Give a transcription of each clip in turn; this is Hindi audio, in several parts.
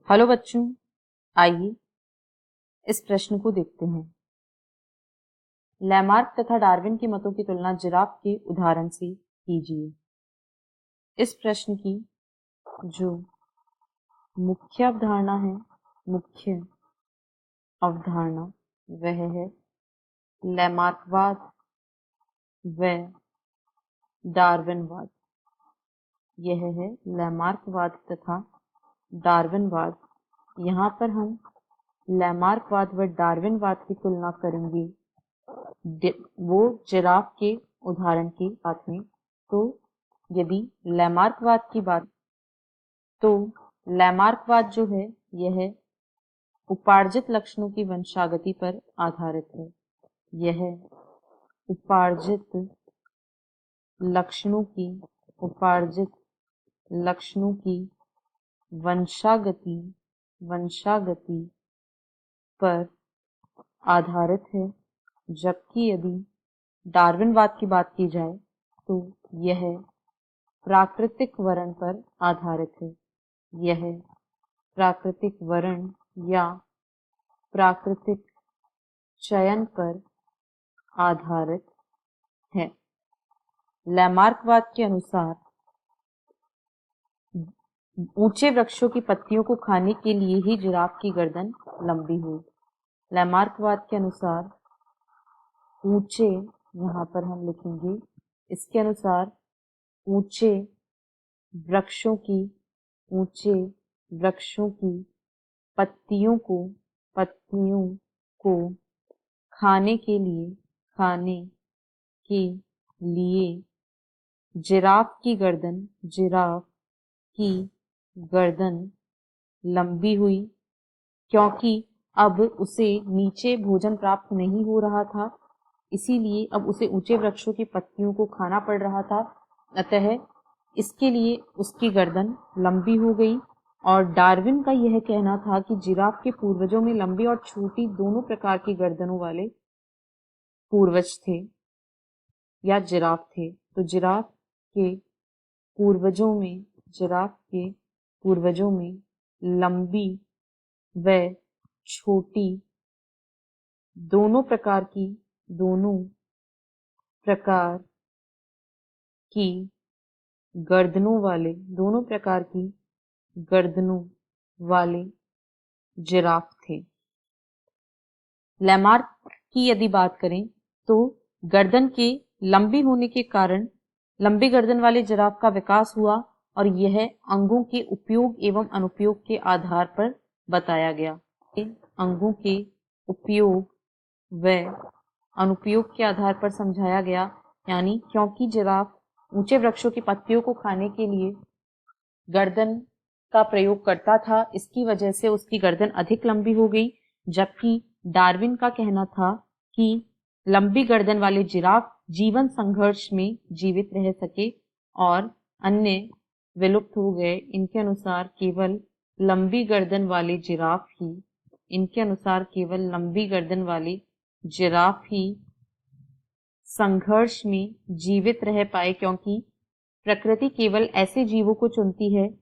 हेलो बच्चों, आइए इस प्रश्न को देखते हैं। लैमार्क तथा डार्विन के मतों की तुलना जिराफ के उदाहरण से कीजिए। इस प्रश्न की जो मुख्य अवधारणा है, मुख्य अवधारणा वह है लैमार्कवाद व डार्विनवाद। यह है लैमार्कवाद तथा डार्विनवाद। यहाँ पर हम लैमार्कवाद व डार्विनवाद की तुलना करेंगे वो जिराफ के उदाहरण के साथ में। तो यदि लैमार्कवाद की बात, तो लैमार्कवाद जो है यह उपार्जित लक्षणों की वंशागति पर आधारित है। यह उपार्जित लक्षणों की वंशागति पर आधारित है। जबकि यदि डार्विनवाद की बात की जाए तो यह प्राकृतिक वर्ण पर आधारित है। यह प्राकृतिक वर्ण या प्राकृतिक चयन पर आधारित है। लैमार्कवाद के अनुसार ऊंचे वृक्षों की पत्तियों को खाने के लिए ही जिराफ की गर्दन लंबी हुई। लैमार्कवाद के अनुसार ऊंचे, यहाँ पर हम लिखेंगे, इसके अनुसार ऊंचे वृक्षों की पत्तियों को खाने के लिए जिराफ की गर्दन लंबी हुई, क्योंकि अब उसे नीचे भोजन प्राप्त नहीं हो रहा था, इसीलिए अब उसे ऊंचे वृक्षों की पत्तियों को खाना पड़ रहा था। अतः इसके लिए उसकी गर्दन लंबी हो गई। और डार्विन का यह कहना था कि जिराफ के पूर्वजों में लंबी और छोटी दोनों प्रकार की गर्दनों वाले पूर्वज थे या जिराफ थे। तो जिराफ के पूर्वजों में लंबी व छोटी दोनों प्रकार की गर्दनों वाले जिराफ थे। लैमार्क की यदि बात करें तो गर्दन के लंबी होने के कारण लंबी गर्दन वाले जिराफ का विकास हुआ और यह अंगों के उपयोग एवं अनुपयोग के आधार पर बताया गया। अंगों के उपयोग व अनुपयोग के आधार पर समझाया गया, यानी क्योंकि जिराफ ऊंचे वृक्षों की पत्तियों को खाने के लिए गर्दन का प्रयोग करता था, इसकी वजह से उसकी गर्दन अधिक लंबी हो गई। जबकि डार्विन का कहना था कि लंबी गर्दन वाले जिराफ जीवन संघर्ष में जीवित रह सके और अन्य विलुप्त हो गए। इनके अनुसार केवल लंबी गर्दन वाले जिराफ ही संघर्ष में जीवित रह पाए, क्योंकि प्रकृति केवल ऐसे जीवों को चुनती है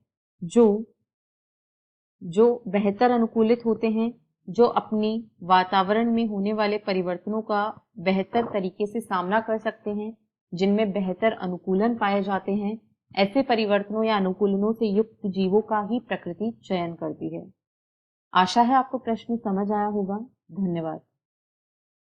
जो बेहतर अनुकूलित होते हैं, जो अपनी वातावरण में होने वाले परिवर्तनों का बेहतर तरीके से सामना कर सकते हैं, जिनमें बेहतर अनुकूलन पाए जाते हैं। ऐसे परिवर्तनों या अनुकूलनों से युक्त जीवों का ही प्रकृति चयन करती है। आशा है आपको प्रश्न समझ आया होगा। धन्यवाद।